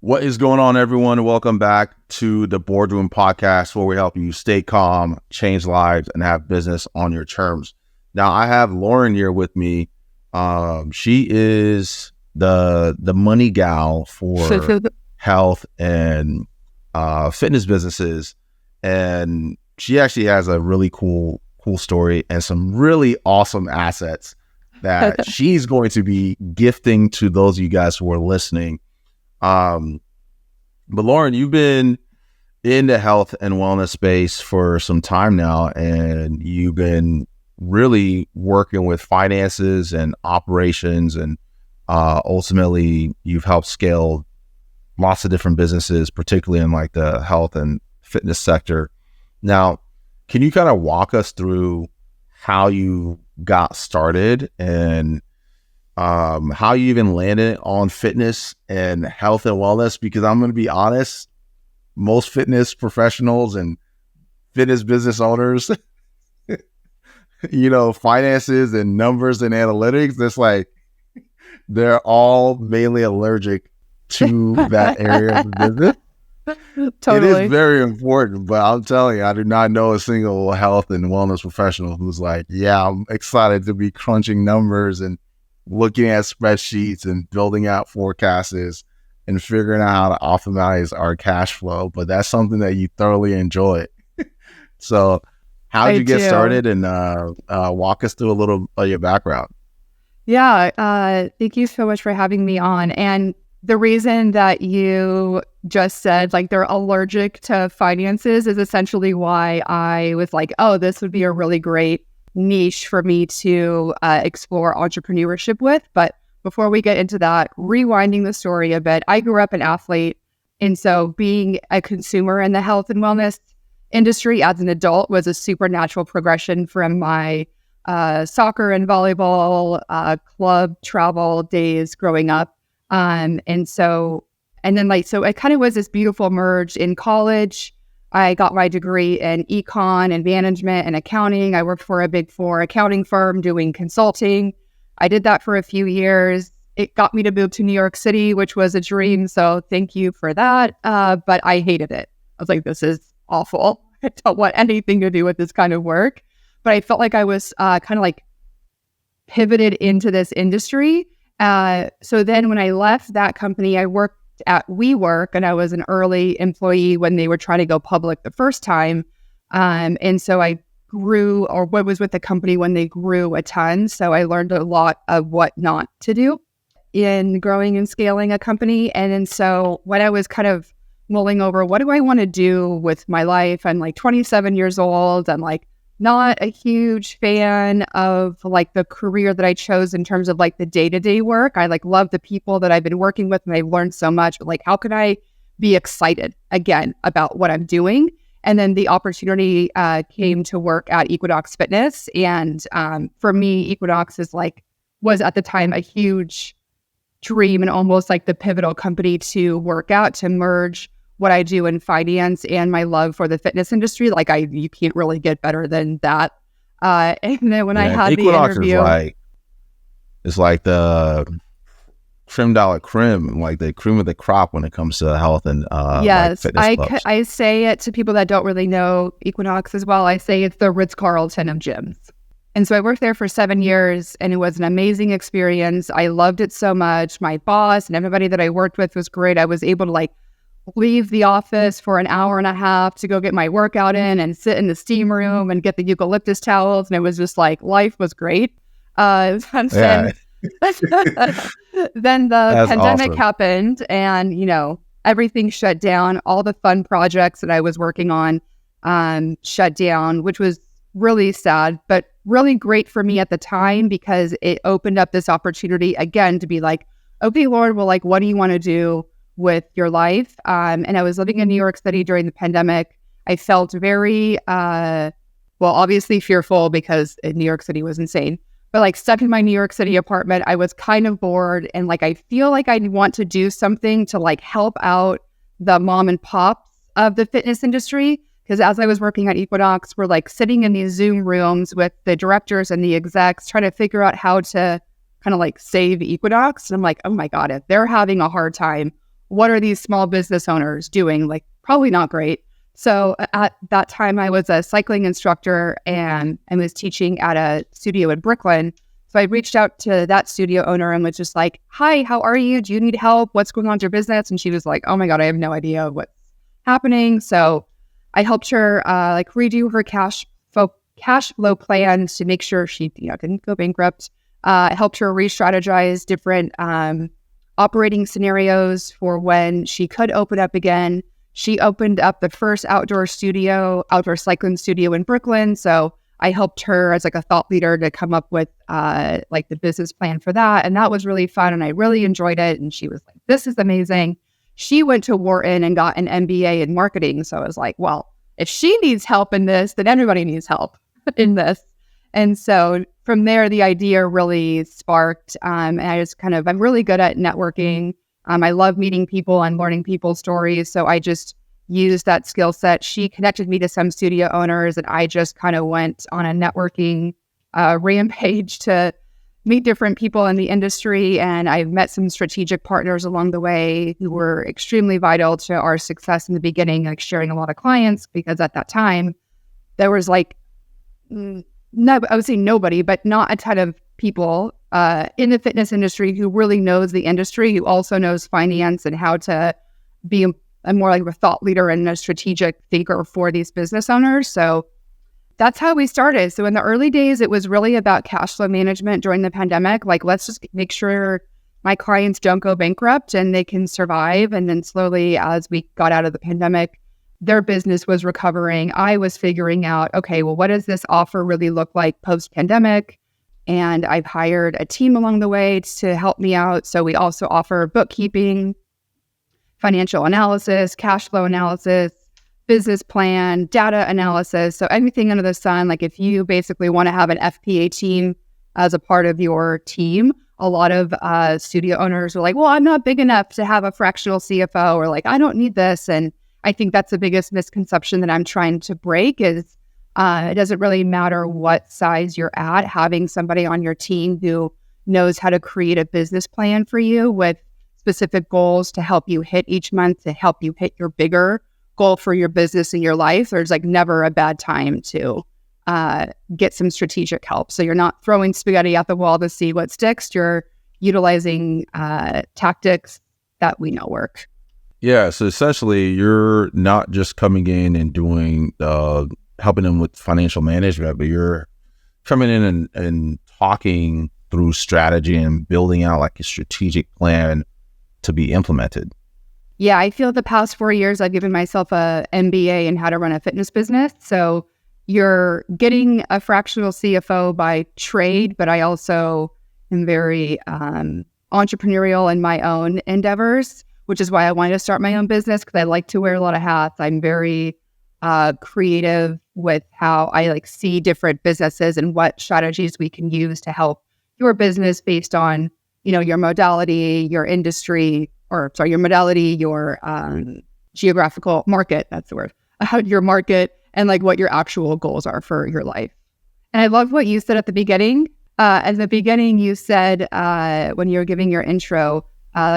What is going on, everyone? Welcome back to the Boardroom podcast, where we help you stay calm, change lives, and have business on your terms. Now, I have Lauren here with me. She is the money gal for health and fitness businesses, and she actually has a really cool story and some really awesome assets that she's going to be gifting to those of you guys who are listening. But Lauren, you've been in the health and wellness space for some time now, and you've been really working with finances and operations, and ultimately you've helped scale lots of different businesses, particularly in like the health and fitness sector. Now, can you kind of walk us through how you got started and how you even landed on fitness and health and wellness? Because I'm going to be honest, most fitness professionals and fitness business owners, finances and numbers and analytics, it's like they're all mainly allergic to that area of the business. Totally. It is very important, but I'm telling you, I do not know a single health and wellness professional who's like, yeah, I'm excited to be crunching numbers and looking at spreadsheets and building out forecasts and figuring out how to optimize our cash flow. But that's something that you thoroughly enjoy. So how did you get started, and walk us through a little of your background? Yeah. Thank you so much for having me on. And the reason that you just said like they're allergic to finances is essentially why I was like, oh, this would be a really great niche for me to explore entrepreneurship with. But before we get into that, rewinding the story a bit, I grew up an athlete. And so being a consumer in the health and wellness industry as an adult was a supernatural progression from my soccer and volleyball club travel days growing up. So it kind of was this beautiful merge in college. I got my degree in econ and management and accounting. I worked for a Big Four accounting firm doing consulting. I did that for a few years. It got me to move to New York City, which was a dream. So thank you for that. But I hated it. I was like, this is awful. I don't want anything to do with this kind of work. But I felt like I was kind of like pivoted into this industry. So then when I left that company, I worked at WeWork, and I was an early employee when they were trying to go public the first time. And so I grew, or what was with the company when they grew a ton. So I learned a lot of what not to do in growing and scaling a company. And then so when I was kind of mulling over, what do I want to do with my life? I'm like 27 years old. I'm like not a huge fan of like the career that I chose in terms of like the day-to-day work. I like love the people that I've been working with, and I've learned so much, but like, how can I be excited again about what I'm doing? And then the opportunity came to work at Equinox Fitness. And for me, Equinox was at the time a huge dream and almost like the pivotal company to work at, to merge what I do in finance and my love for the fitness industry. Like you can't really get better than that. And then when I had Equinox the interview, it's like the creme de la creme, like the cream of the crop when it comes to health and yes, like fitness clubs. I say it to people that don't really know Equinox as well. I say it's the Ritz-Carlton of gyms. And so I worked there for 7 years, and it was an amazing experience. I loved it so much. My boss and everybody that I worked with was great. I was able to like leave the office for an hour and a half to go get my workout in and sit in the steam room and get the eucalyptus towels. And it was just like, life was great. Then the That's pandemic awesome. happened, and, everything shut down. All the fun projects that I was working on shut down, which was really sad, but really great for me at the time because it opened up this opportunity again to be like, okay, Lauren, well, like, what do you want to do with your life? And I was living in New York City during the pandemic. I felt very, obviously fearful because New York City was insane, but like stuck in my New York City apartment, I was kind of bored. And like, I feel like I want to do something to like help out the mom and pops of the fitness industry. Because as I was working at Equinox, we're like sitting in these Zoom rooms with the directors and the execs trying to figure out how to kind of like save Equinox. And I'm like, oh my God, if they're having a hard time, what are these small business owners doing? Like, probably not great. So at that time, I was a cycling instructor and I was teaching at a studio in Brooklyn. So I reached out to that studio owner and was just like, hi, how are you? Do you need help? What's going on with your business? And she was like, oh my God, I have no idea what's happening. So I helped her like redo her cash flow plans to make sure she didn't go bankrupt. I helped her re-strategize different operating scenarios for when she could open up again. She opened up the first outdoor cycling studio in Brooklyn. So I helped her as like a thought leader to come up with like the business plan for that. And that was really fun. And I really enjoyed it. And she was like, this is amazing. She went to Wharton and got an MBA in marketing. So I was like, well, if she needs help in this, then everybody needs help in this. And so from there, the idea really sparked. And I'm really good at networking. I love meeting people and learning people's stories. So I just used that skill set. She connected me to some studio owners, and I just kind of went on a networking rampage to meet different people in the industry. And I've met some strategic partners along the way who were extremely vital to our success in the beginning, like sharing a lot of clients, because at that time, there was like, no, I would say nobody, but not a ton of people in the fitness industry who really knows the industry, who also knows finance and how to be a more like a thought leader and a strategic thinker for these business owners. So that's how we started. So in the early days, it was really about cash flow management during the pandemic. Like, let's just make sure my clients don't go bankrupt and they can survive. And then slowly, as we got out of the pandemic, their business was recovering. I was figuring out, okay, well, what does this offer really look like post-pandemic? And I've hired a team along the way to help me out. So we also offer bookkeeping, financial analysis, cash flow analysis, business plan, data analysis. So anything under the sun, like if you basically want to have an FP&A team as a part of your team, a lot of studio owners are like, well, I'm not big enough to have a fractional CFO, or like, I don't need this. And I think that's the biggest misconception that I'm trying to break is it doesn't really matter what size you're at. Having somebody on your team who knows how to create a business plan for you with specific goals to help you hit each month, to help you hit your bigger goal for your business and your life, there's like never a bad time to get some strategic help. So you're not throwing spaghetti at the wall to see what sticks. You're utilizing tactics that we know work. Yeah. So essentially, you're not just coming in and doing helping them with financial management, but you're coming in and talking through strategy and building out like a strategic plan to be implemented. Yeah, I feel the past 4 years I've given myself a MBA in how to run a fitness business. So you're getting a fractional CFO by trade, but I also am very entrepreneurial in my own endeavors, which is why I wanted to start my own business, because I like to wear a lot of hats. I'm very creative with how I like see different businesses and what strategies we can use to help your business based on, your modality, your industry, your modality, your geographical market, that's the word, your market, and like what your actual goals are for your life. And I love what you said at the beginning. At the beginning, you said when you were giving your intro,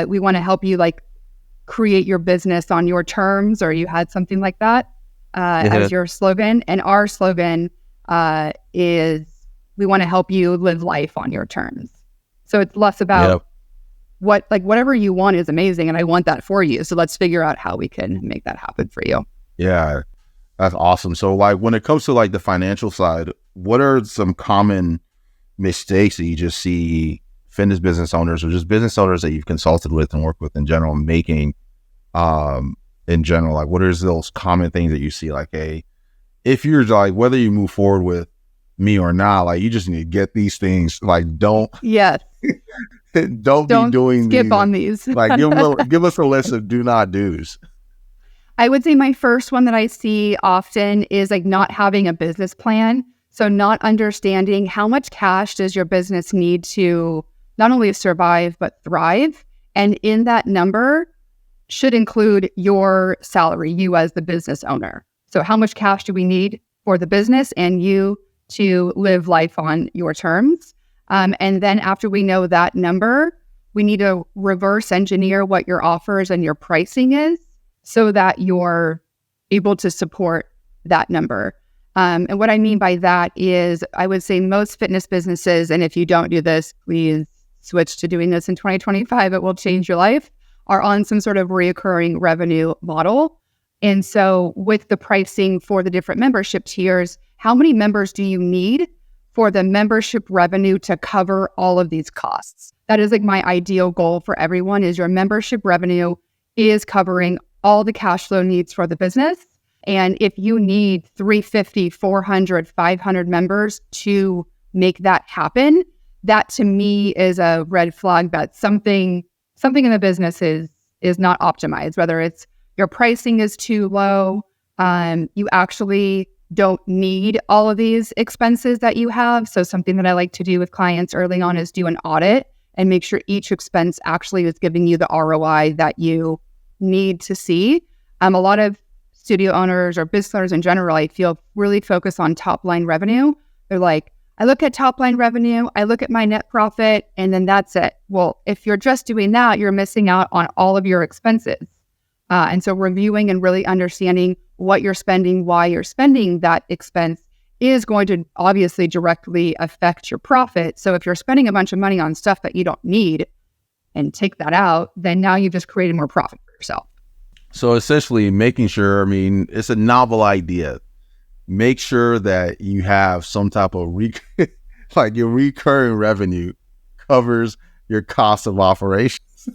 we want to help you like create your business on your terms, or you had something like that as your slogan. And our slogan is we want to help you live life on your terms. So it's less about whatever you want is amazing, and I want that for you. So let's figure out how we can make that happen for you. Yeah, that's awesome. So like when it comes to like the financial side, what are some common mistakes that you just see fitness business owners or just business owners that you've consulted with and worked with in general making in general? Like what are those common things that you see? Like, hey, if you're like, whether you move forward with me or not, like you just need to get these things. Like don't don't be doing skip these. On these. Like give us a list of do not do's. I would say my first one that I see often is like not having a business plan. So not understanding how much cash does your business need to not only survive, but thrive. And in that number should include your salary, you as the business owner. So how much cash do we need for the business and you to live life on your terms? And then after we know that number, we need to reverse engineer what your offers and your pricing is so that you're able to support that number. And what I mean by that is I would say most fitness businesses, and if you don't do this, please switch to doing this in 2025, it will change your life, are on some sort of reoccurring revenue model. And so with the pricing for the different membership tiers, how many members do you need for the membership revenue to cover all of these costs? That is like my ideal goal for everyone, is your membership revenue is covering all the cash flow needs for the business. And if you need 350, 400, 500 members to make that happen, that to me is a red flag that something in the business is not optimized, whether it's your pricing is too low, you actually don't need all of these expenses that you have. So something that I like to do with clients early on is do an audit and make sure each expense actually is giving you the ROI that you need to see. A lot of studio owners or business owners in general, I feel, really focus on top line revenue. They're like, I look at top line revenue, I look at my net profit, and then that's it. Well, if you're just doing that, you're missing out on all of your expenses. And so reviewing and really understanding what you're spending, why you're spending that expense is going to obviously directly affect your profit. So if you're spending a bunch of money on stuff that you don't need and take that out, then now you've just created more profit for yourself. So essentially making sure, it's a novel idea. Make sure that you have some type of like your recurring revenue covers your cost of operations.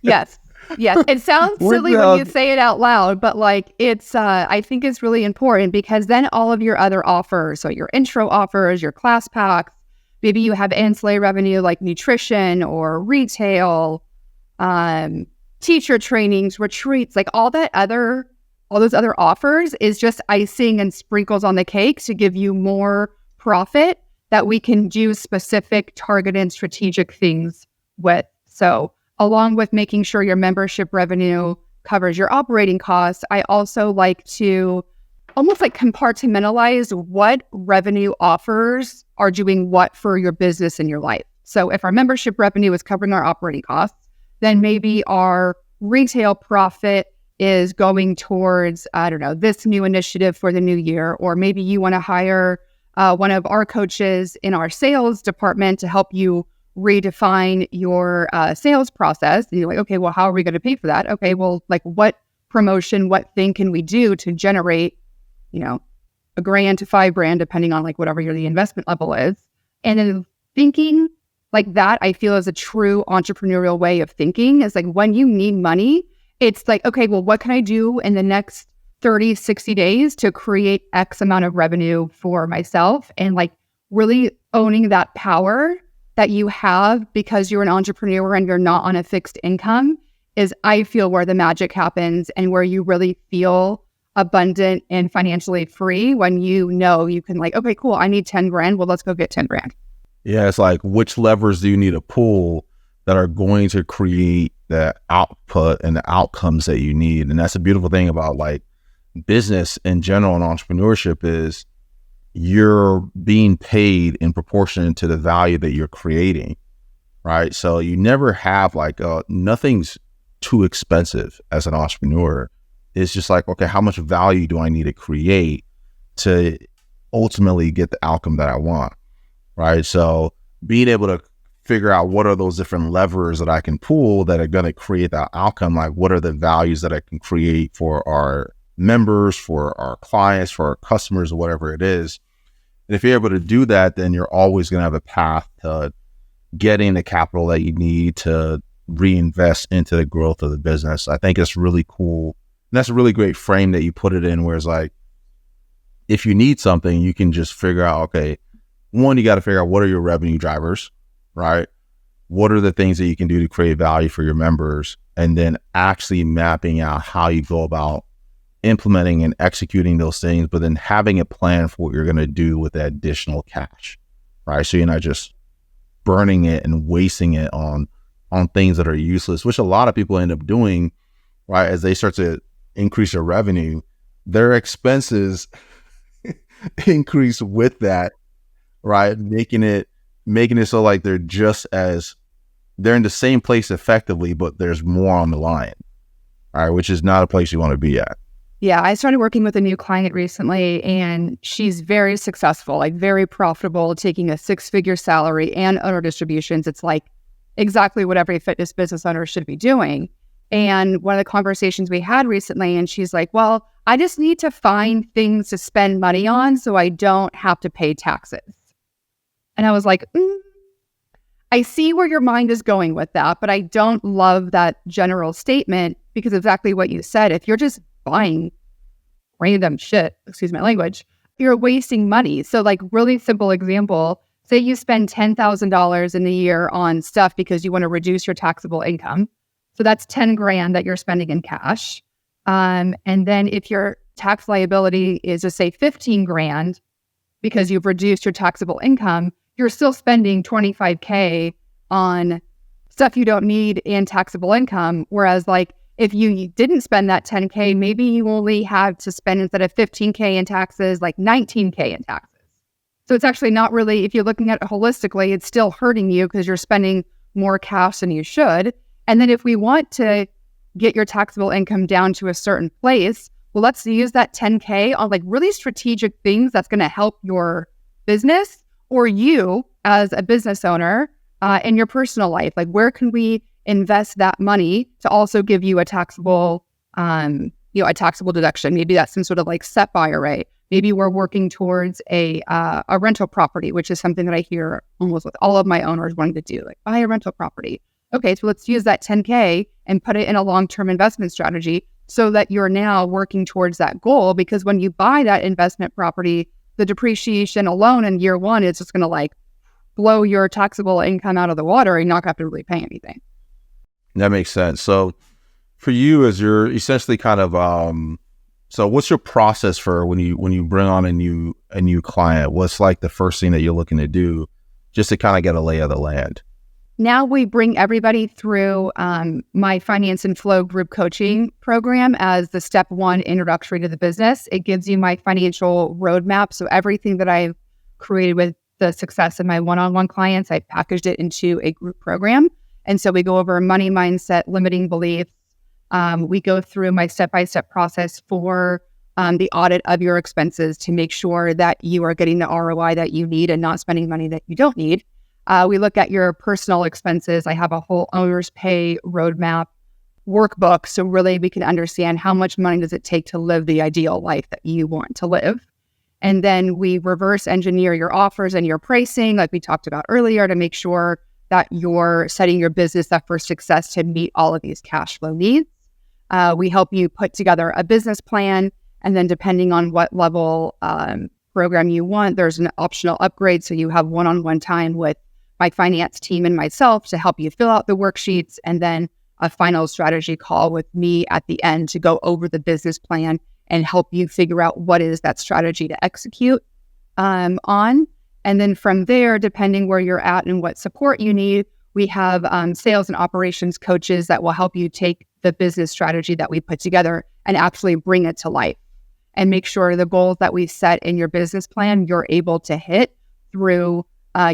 Yes. Yes. It sounds silly when you say it out loud, but like it's, I think it's really important because then all of your other offers, so your intro offers, your class packs, maybe you have ancillary revenue like nutrition or retail, teacher trainings, retreats, like all those other offers is just icing and sprinkles on the cake to give you more profit that we can do specific targeted strategic things with. So along with making sure your membership revenue covers your operating costs, I also like to almost like compartmentalize what revenue offers are doing what for your business and your life. So if our membership revenue is covering our operating costs, then maybe our retail profit is going towards, this new initiative for the new year. Or maybe you want to hire one of our coaches in our sales department to help you redefine your sales process. And you're like, okay, well, how are we going to pay for that? Okay, well, like what promotion, what thing can we do to generate, $1,000 to $5,000, depending on like whatever the investment level is. And then thinking like that, I feel, is a true entrepreneurial way of thinking. Is like when you need money, it's like, okay, well, what can I do in the next 30, 60 days to create X amount of revenue for myself? And like really owning that power that you have because you're an entrepreneur and you're not on a fixed income is, I feel, where the magic happens and where you really feel abundant and financially free when you can like, okay, cool, I need 10 grand. Well, let's go get 10 grand. Yeah, it's like, which levers do you need to pull that are going to create the output and the outcomes that you need? And that's a beautiful thing about like business in general and entrepreneurship is you're being paid in proportion to the value that you're creating, right? So you never have like, nothing's too expensive as an entrepreneur. It's just like, okay, how much value do I need to create to ultimately get the outcome that I want? Right. So being able to figure out what are those different levers that I can pull that are going to create that outcome. Like what are the values that I can create for our members, for our clients, for our customers, or whatever it is. And if you're able to do that, then you're always going to have a path to getting the capital that you need to reinvest into the growth of the business. I think it's really cool. And that's a really great frame that you put it in, where it's like, if you need something, you can just figure out, okay, one, you got to figure out what are your revenue drivers, right? What are the things that you can do to create value for your members? And then actually mapping out how you go about implementing and executing those things, but then having a plan for what you're going to do with that additional cash, right? So you're not just burning it and wasting it on things that are useless, which a lot of people end up doing, right? As they start to increase their revenue, their expenses increase with that, right? Making it so like they're just as they're in the same place effectively, but there's more on the line. All right, which is not a place you want to be at. Yeah, I started working with a new client recently, and she's very successful, like very profitable, taking a 6-figure salary and owner distributions. It's like exactly what every fitness business owner should be doing. And one of the conversations we had recently, and she's like, well, I just need to find things to spend money on so I don't have to pay taxes. And I was like, I see where your mind is going with that, but I don't love that general statement, because exactly what you said, if you're just buying random shit, excuse my language, you're wasting money. So like really simple example, say you spend $10,000 in a year on stuff because you want to reduce your taxable income. So that's 10 grand that you're spending in cash. And then if your tax liability is to say 15 grand because you've reduced your taxable income, you're still spending 25K on stuff you don't need in taxable income. Whereas like if you didn't spend that 10K, maybe you only have to spend, instead of 15K in taxes, like 19K in taxes. So it's actually not really, if you're looking at it holistically, it's still hurting you because you're spending more cash than you should. And then if we want to get your taxable income down to a certain place, well, let's use that 10K on like really strategic things that's going to help your business or you as a business owner in your personal life. Like where can we invest that money to also give you a taxable, a taxable deduction? Maybe that's some sort of like SEP IRA. Maybe we're working towards a rental property, which is something that I hear almost with all of my owners wanting to do, like buy a rental property. Okay, so let's use that 10K and put it in a long-term investment strategy so that you're now working towards that goal. Because when you buy that investment property, the depreciation alone in year one is just going to like blow your taxable income out of the water and not have to really pay anything. That makes sense. So for you, as you're essentially kind of, so what's your process for when you bring on a new client? What's like the first thing that you're looking to do just to kind of get a lay of the land? Now we bring everybody through my Finance and Flow group coaching program as the step one introductory to the business. It gives you my financial roadmap. So everything that I've created with the success of my one-on-one clients, I packaged it into a group program. And so we go over money mindset, limiting beliefs. We go through my step-by-step process for the audit of your expenses to make sure that you are getting the ROI that you need and not spending money that you don't need. We look at your personal expenses. I have a whole owner's pay roadmap workbook. So really we can understand how much money does it take to live the ideal life that you want to live. And then we reverse engineer your offers and your pricing, like we talked about earlier, to make sure that you're setting your business up for success to meet all of these cash flow needs. We help you put together a business plan. And then depending on what level program you want, there's an optional upgrade. So you have one-on-one time with my finance team and myself to help you fill out the worksheets, and then a final strategy call with me at the end to go over the business plan and help you figure out what is that strategy to execute on. And then from there, depending where you're at and what support you need, we have sales and operations coaches that will help you take the business strategy that we put together and actually bring it to life and make sure the goals that we set in your business plan, you're able to hit through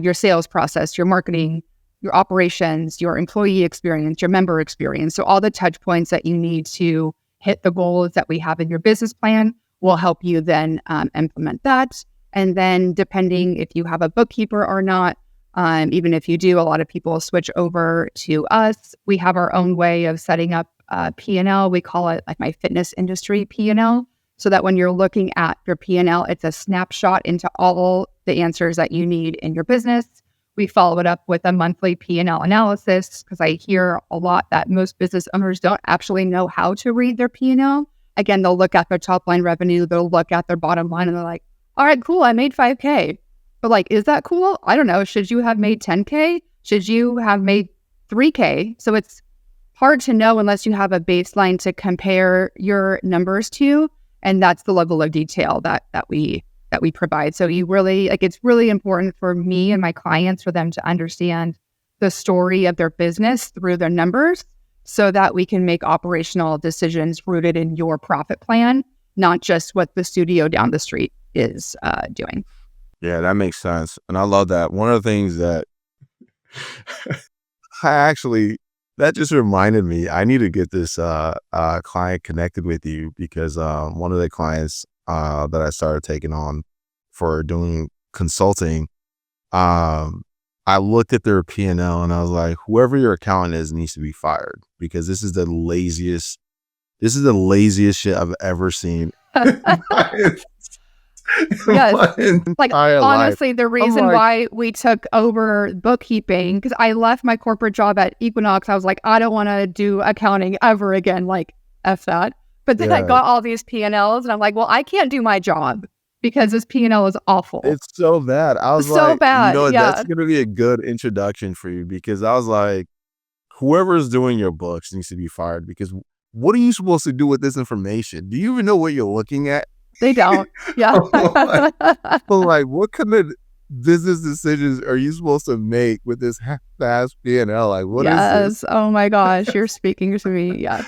your sales process, your marketing, your operations, your employee experience, your member experience. So all the touch points that you need to hit the goals that we have in your business plan will help you then implement that. And then depending if you have a bookkeeper or not, even if you do, a lot of people switch over to us. We have our own way of setting up P&L. We call it like my fitness industry P&L. So that when you're looking at your P&L, it's a snapshot into all the answers that you need in your business. We follow it up with a monthly P&L analysis because I hear a lot that most business owners don't actually know how to read their P&L. Again, they'll look at their top line revenue, they'll look at their bottom line, and they're like, all right, cool, I made 5K. But like, is that cool? I don't know. Should you have made 10K? Should you have made 3K? So it's hard to know unless you have a baseline to compare your numbers to. And that's the level of detail that we provide. So you really, like, it's really important for me and my clients for them to understand the story of their business through their numbers so that we can make operational decisions rooted in your profit plan, not just what the studio down the street is doing. Yeah, that makes sense. And I love that. One of the things that that just reminded me, I need to get this client connected with you because one of the clients that I started taking on for doing consulting, I looked at their P&L and I was like, whoever your accountant is needs to be fired because this is the laziest shit I've ever seen. Yes. Like, Life. honestly, the reason why we took over bookkeeping, because I left my corporate job at Equinox, I was like, I don't want to do accounting ever again. Like, F that. But then I got all these P&Ls and I'm like, well, I can't do my job because this P&L is awful. It's so bad. I was so like, bad. That's going to be a good introduction for you because I was like, whoever's doing your books needs to be fired because what are you supposed to do with this information? Do you even know what you're looking at? They don't. Yeah. like, what kind of business decisions are you supposed to make with this half-ass P&L? Like, what is this? Oh my gosh, you're speaking to me. Yes.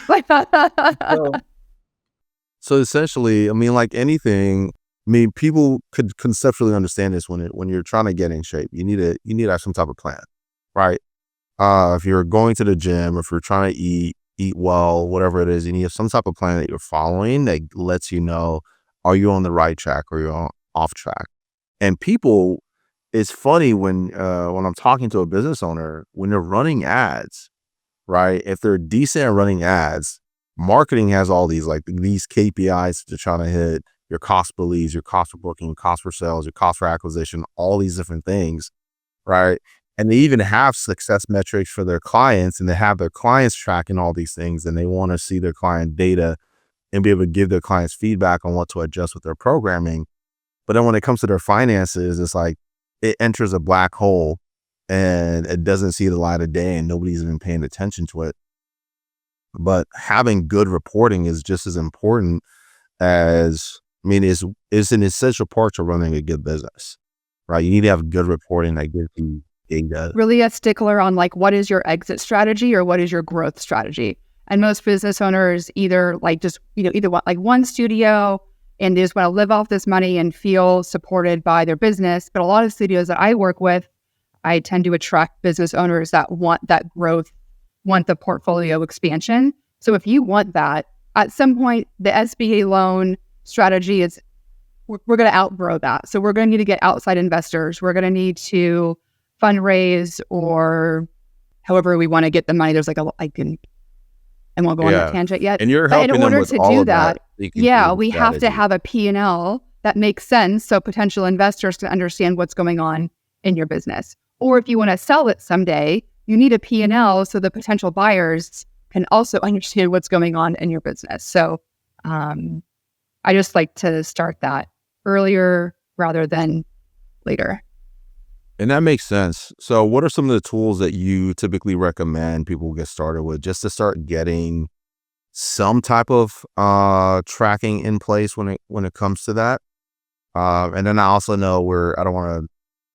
So essentially, I mean, like anything, I mean, people could conceptually understand this when you're trying to get in shape. You need to have some type of plan, right? If you're going to the gym, if you're trying to eat well, whatever it is, you need some type of plan that you're following that lets you know, are you on the right track or you're off track? And people, it's funny when I'm talking to a business owner, when they're running ads, right? If they're decent at running ads, marketing has all these KPIs to try to hit your cost per leads, your cost per booking, your cost per sales, your cost per acquisition, all these different things, right? And they even have success metrics for their clients and they have their clients tracking all these things and they want to see their client data and be able to give their clients feedback on what to adjust with their programming. But then when it comes to their finances, it's like it enters a black hole and it doesn't see the light of day and nobody's even paying attention to it. But having good reporting is just as important as, is an essential part to running a good business, right? You need to have good reporting that gives you data. Really a stickler on like, what is your exit strategy or what is your growth strategy? And most business owners either want like one studio and they just want to live off this money and feel supported by their business. But a lot of studios that I work with, I tend to attract business owners that want that growth, want the portfolio expansion. So if you want that, at some point, the SBA loan strategy is, we're going to outgrow that. So we're going to need to get outside investors. We're going to need to fundraise or however we want to get the money. There's like I won't go on that tangent yet. And you're helping them with all of that. We have to have a P&L that makes sense so potential investors can understand what's going on in your business. Or if you want to sell it someday, you need a P&L so the potential buyers can also understand what's going on in your business. So I just like to start that earlier rather than later. And that makes sense. So what are some of the tools that you typically recommend people get started with just to start getting some type of tracking in place when it comes to that? And then I also know I don't want to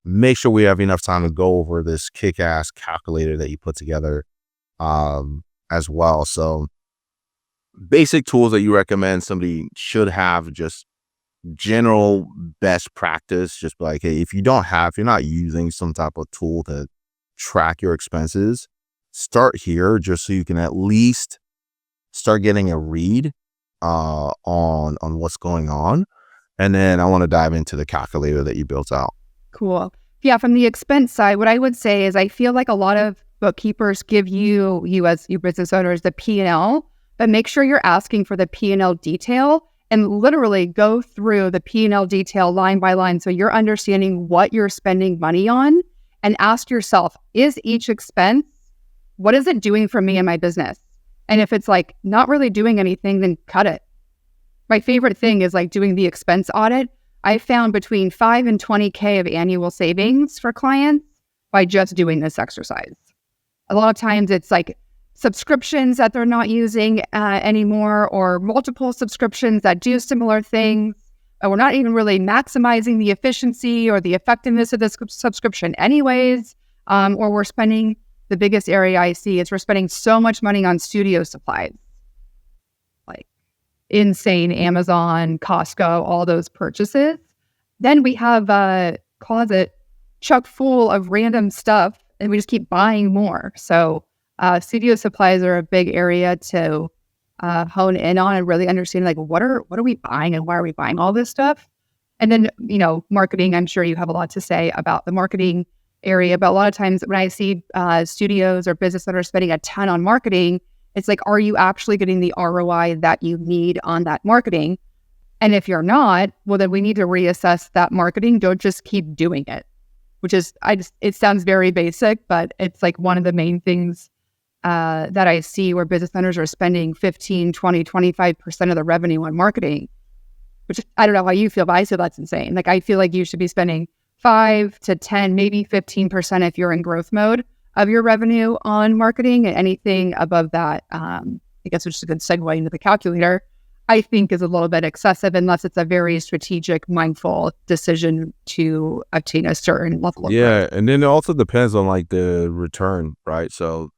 make sure we have enough time to go over this kick-ass calculator that you put together as well. So basic tools that you recommend somebody should have, just general best practice, just like, hey, if you're not using some type of tool to track your expenses, start here just so you can at least start getting a read on what's going on. And then I want to dive into the calculator that you built out. Cool. Yeah, from the expense side, what I would say is I feel like a lot of bookkeepers give you as you business owners the P&L, but make sure you're asking for the P&L detail and literally go through the P&L detail line by line so you're understanding what you're spending money on, and ask yourself, is each expense, what is it doing for me and my business? And if it's like not really doing anything, then cut it. My favorite thing is like doing the expense audit. I found between 5 and 20K of annual savings for clients by just doing this exercise. A lot of times it's like subscriptions that they're not using anymore, or multiple subscriptions that do similar things. We're not even really maximizing the efficiency or the effectiveness of this subscription anyways. Or we're spending, the biggest area I see is we're spending so much money on studio supplies. Like insane, Amazon, Costco, all those purchases. Then we have a closet chock full of random stuff and we just keep buying more. So studio supplies are a big area to hone in on and really understand like what are we buying and why are we buying all this stuff. And then, marketing, I'm sure you have a lot to say about the marketing area, but a lot of times when I see studios or business owners spending a ton on marketing, it's like, are you actually getting the ROI that you need on that marketing? And if you're not, well, then we need to reassess that marketing. Don't just keep doing it, which is, it sounds very basic, but it's like one of the main things that I see where business owners are spending 15, 20, 25% of the revenue on marketing, which I don't know how you feel, but I feel that's insane. Like, I feel like you should be spending 5 to 10, maybe 15% if you're in growth mode of your revenue on marketing, and anything above that, I guess, which is a good segue into the calculator, I think is a little bit excessive unless it's a very strategic, mindful decision to obtain a certain level of growth. And then it also depends on like the return, right? So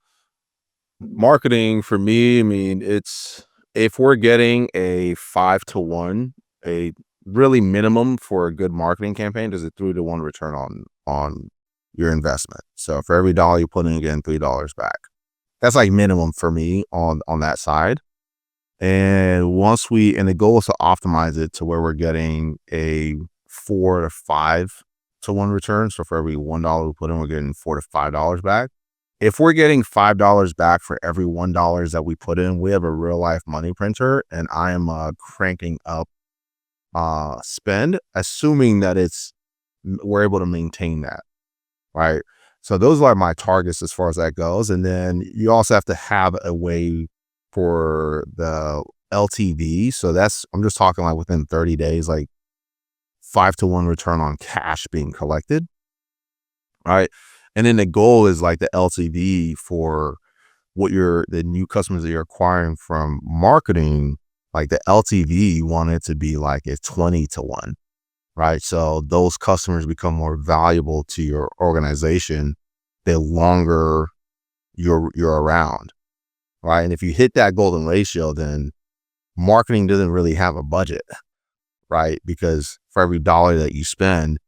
marketing for me, I mean, it's, if we're getting a 5-to-1, a really minimum for a good marketing campaign, there's a 3-to-1 return on your investment. So for every dollar you put in, again, $3 back. That's like minimum for me on that side. And and the goal is to optimize it to where we're getting a 4 to 5-to-1 return. So for every $1 we put in, we're getting $4 to $5 back. If we're getting $5 back for every $1 that we put in, we have a real life money printer, and I am cranking up spend, assuming that we're able to maintain that, right? So those are my targets as far as that goes. And then you also have to have a way for the LTV. So I'm just talking like within 30 days, like 5-to-1 return on cash being collected, right? And then the goal is like the LTV for the new customers that you're acquiring from marketing, like the LTV, you want it to be like a 20-to-1, right? So those customers become more valuable to your organization the longer you're around, right? And if you hit that golden ratio, then marketing doesn't really have a budget, right? Because for every dollar that you spend,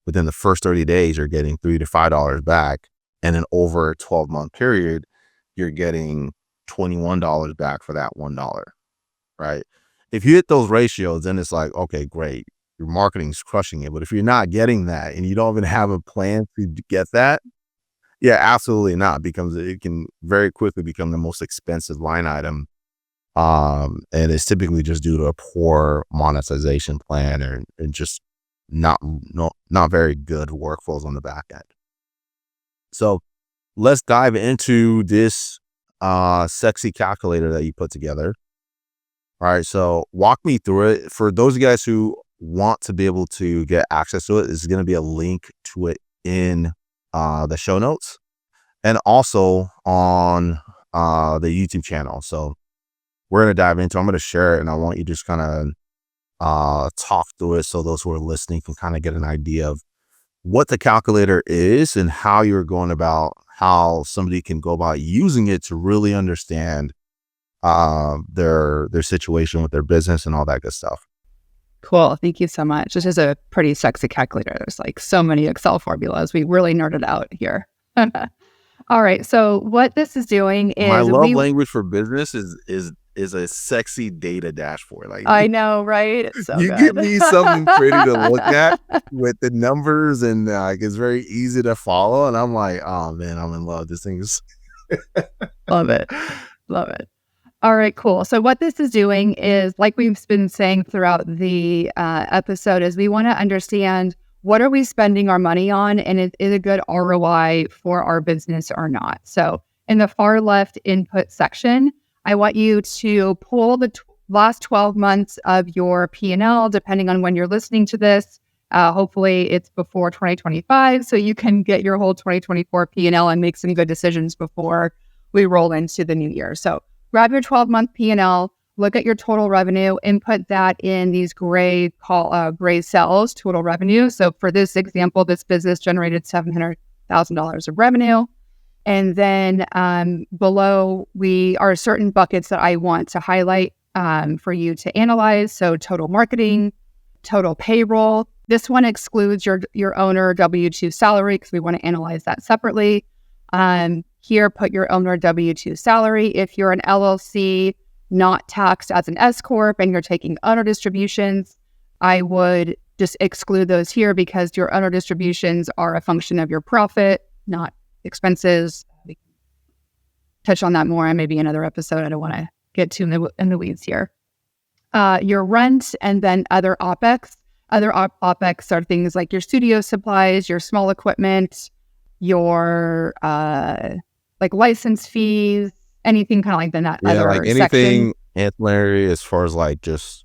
within the first 30 days, you're getting $3 to $5 back. And then over a 12-month period, you're getting $21 back for that $1, right? If you hit those ratios, then it's like, okay, great. Your marketing's crushing it. But if you're not getting that and you don't even have a plan to get that, yeah, absolutely not. It can very quickly become the most expensive line item. And it's typically just due to a poor monetization plan and just not very good workflows on the back end. So let's dive into this sexy calculator that you put together. All right, so walk me through it. For those of you guys who want to be able to get access to it, there's going to be a link to it in the show notes and also on the YouTube channel. So we're going to dive into it. I'm going to share it, and I want you to just kind of talk through it so those who are listening can kind of get an idea of what the calculator is and how you're going about how somebody can go about using it to really understand their situation with their business and all that good stuff. Cool. Thank you so much. This is a pretty sexy calculator. There's like so many Excel formulas. We really nerded out here. All right. So what this is doing is my love language for business is a sexy data dashboard. Like, I know, right? It's so you good. give me something pretty to look at with the numbers, and it's very easy to follow. And I'm like, oh man, I'm in love. This thing is Love it. Love it. All right, cool. So what this is doing is, like we've been saying throughout the episode, is we want to understand what are we spending our money on, and is it a good ROI for our business or not? So in the far left input section, I want you to pull the last 12 months of your P&L, depending on when you're listening to this. Hopefully it's before 2025, so you can get your whole 2024 P&L and make some good decisions before we roll into the new year. So grab your 12-month P&L, look at your total revenue, input that in these gray cells, total revenue. So for this example, this business generated $700,000 of revenue. And then below are certain buckets that I want to highlight for you to analyze. So total marketing, total payroll. This one excludes your owner W-2 salary because we want to analyze that separately. Here, put your owner W-2 salary. If you're an LLC, not taxed as an S Corp, and you're taking owner distributions, I would just exclude those here because your owner distributions are a function of your profit, not expenses. We can touch on that more in maybe another episode. I don't want to get too in the weeds here. Your rent and then other OPEX. Other OPEX are things like your studio supplies, your small equipment, your like license fees, anything kind of like that. Yeah, other like anything section. ancillary as far as like just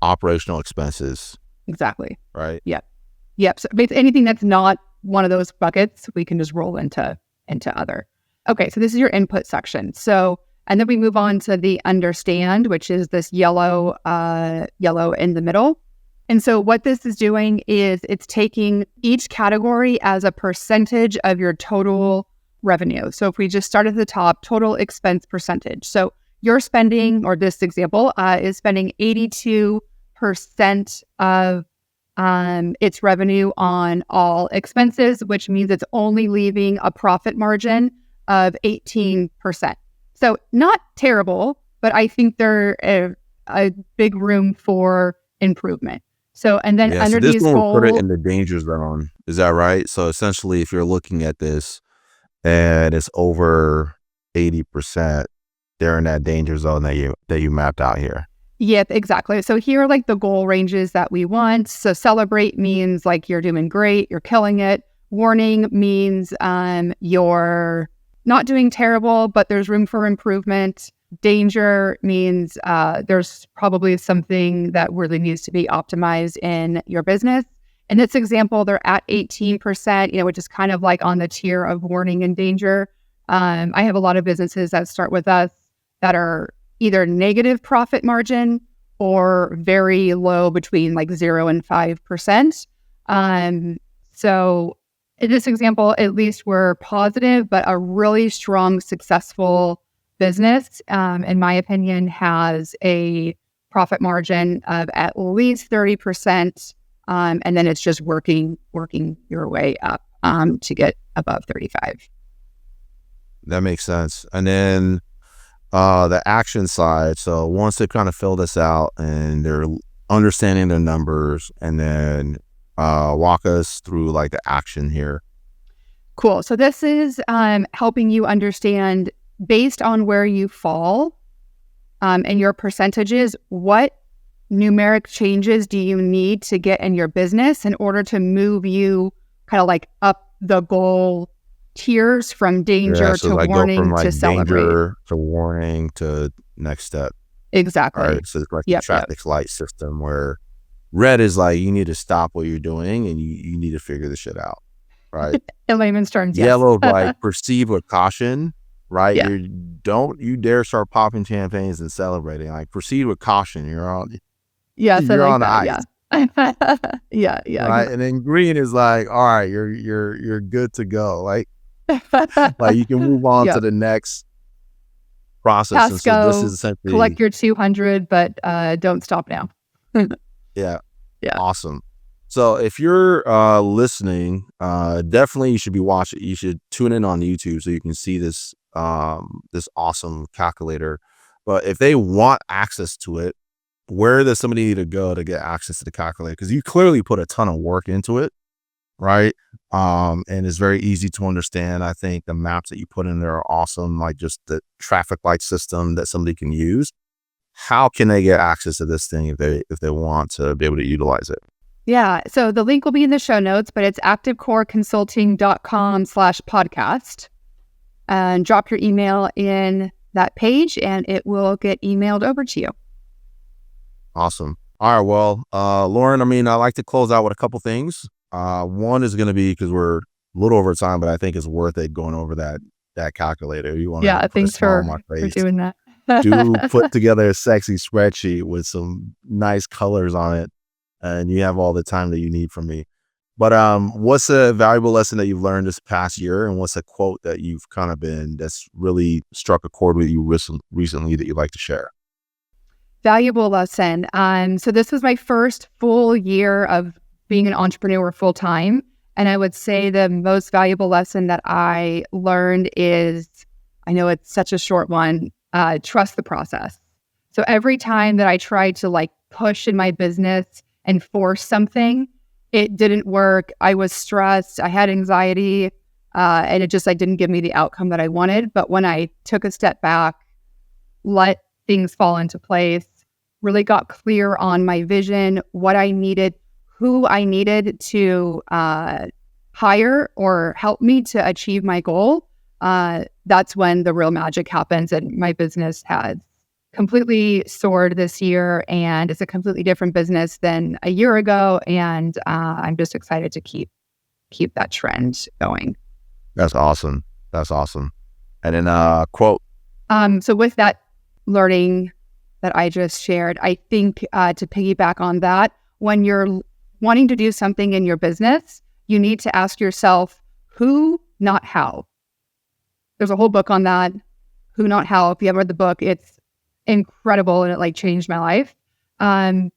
operational expenses. Exactly. Right. Yep. So anything that's not one of those buckets, we can just roll into other. Okay. So this is your input section. So, and then we move on to the understand, which is this yellow in the middle. And so what this is doing is it's taking each category as a percentage of your total revenue. So if we just start at the top, total expense percentage. So you're spending, or this example is spending 82% of its revenue on all expenses, which means it's only leaving a profit margin of 18%. So not terrible, but I think there a big room for improvement. So, and then under this these one will put it goals, in the danger zone. Is that right? So essentially, if you're looking at this and it's over 80%, they're in that danger zone that you mapped out here. Yep, exactly. So here are like the goal ranges that we want. So celebrate means like you're doing great, you're killing it. Warning means you're not doing terrible, but there's room for improvement. Danger means there's probably something that really needs to be optimized in your business. In this example, they're at 18%, which is kind of like on the tier of warning and danger. I have a lot of businesses that start with us that are either negative profit margin or very low, between like 0 and 5%. So in this example, at least we're positive, but a really strong, successful business, in my opinion, has a profit margin of at least 30%. And then it's just working your way up to get above 35. That makes sense. And then the action side. So once they kind of fill this out and they're understanding the numbers, and then walk us through like the action here. Cool. So this is helping you understand, based on where you fall and your percentages, what numeric changes do you need to get in your business in order to move you kind of like up the goal tiers from danger so to like warning go from like to celebrate. danger to warning to next step. Exactly. All right. So it's like the traffic light system where red is like you need to stop what you're doing and you need to figure this shit out. Right. In layman's terms, yes. Yellow, like proceed with caution. Right. Yeah. Don't you dare start popping champagnes and celebrating. Like proceed with caution. You're on. Yes, you're on that, ice. Yeah. Right. And then green is like, all right, you're good to go. Like you can move on to the next process. Pass and so go, this is essentially collect your 200, but don't stop now. Yeah. Awesome. So if you're listening, definitely you should be watching. You should tune in on YouTube so you can see this this awesome calculator. But if they want access to it, where does somebody need to go to get access to the calculator? Because you clearly put a ton of work into it, right? And it's very easy to understand. I think the maps that you put in there are awesome, like just the traffic light system that somebody can use. How can they get access to this thing if they want to be able to utilize it? Yeah. So the link will be in the show notes, but it's activecoreconsulting.com/podcast. And drop your email in that page and it will get emailed over to you. Awesome. All right. Well, Lauren, I like to close out with a couple things. One is going to be, because we're a little over time, but I think it's worth it going over that calculator. You want to thanks for doing that. Do put together a sexy spreadsheet with some nice colors on it, and you have all the time that you need from me. But what's a valuable lesson that you've learned this past year, and what's a quote that you've kind of that's really struck a chord with you recently that you'd like to share? Valuable lesson. So this was my first full year of being an entrepreneur full time. And I would say the most valuable lesson that I learned is, I know it's such a short one, trust the process. So every time that I tried to like push in my business and force something, it didn't work. I was stressed. I had anxiety, and it just like didn't give me the outcome that I wanted. But when I took a step back, let things fall into place, really got clear on my vision, what I needed, who I needed to hire or help me to achieve my goal, that's when the real magic happens. And my business has completely soared this year, and it's a completely different business than a year ago. And I'm just excited to keep that trend going. That's awesome. That's awesome. And then quote. So with that learning that I just shared, I think to piggyback on that, when you're wanting to do something in your business, you need to ask yourself who, not how. There's a whole book on that, Who, Not How. If you haven't read the book, it's incredible, and it like changed my life. So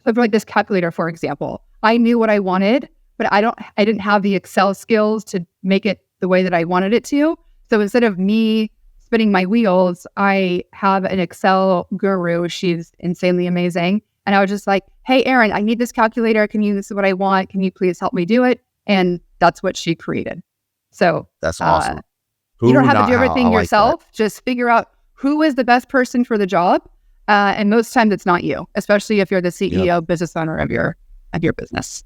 for like this calculator, for example, I knew what I wanted, but I didn't have the Excel skills to make it the way that I wanted it to. So instead of me spinning my wheels, I have an Excel guru. She's insanely amazing. And I was just like, hey, Erin, I need this calculator. This is what I want. Can you please help me do it? And that's what she created. So that's awesome. You don't have to do everything yourself. Just figure out who is the best person for the job. And most times it's not you, especially if you're the CEO, business owner of your business.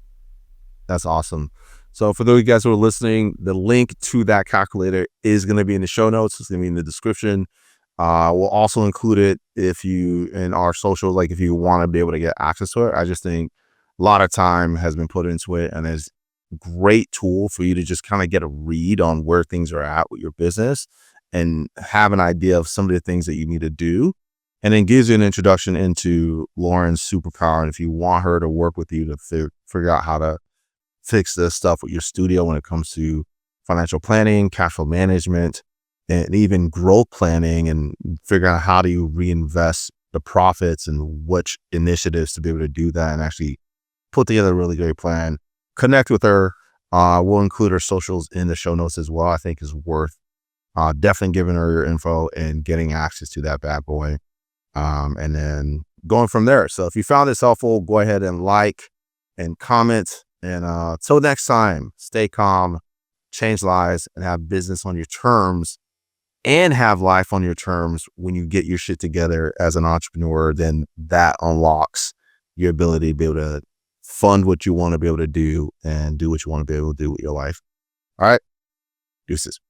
That's awesome. So for those of you guys who are listening, the link to that calculator is going to be in the show notes. It's going to be in the description. We'll also include it in our socials, like if you want to be able to get access to it. I just think a lot of time has been put into it, and it's a great tool for you to just kind of get a read on where things are at with your business and have an idea of some of the things that you need to do. And then gives you an introduction into Lauren's superpower. And if you want her to work with you to figure out how to fix this stuff with your studio when it comes to financial planning, cash flow management, and even growth planning, and figure out how do you reinvest the profits and which initiatives to be able to do that and actually put together a really great plan, connect with her. We'll include her socials in the show notes as well. I think is worth definitely giving her your info and getting access to that bad boy. And then going from there. So if you found this helpful, go ahead and like and comment. And till next time, stay calm, change lives, and have business on your terms, and have life on your terms. When you get your shit together as an entrepreneur, then that unlocks your ability to be able to fund what you want to be able to do and do what you want to be able to do with your life. All right. Deuces.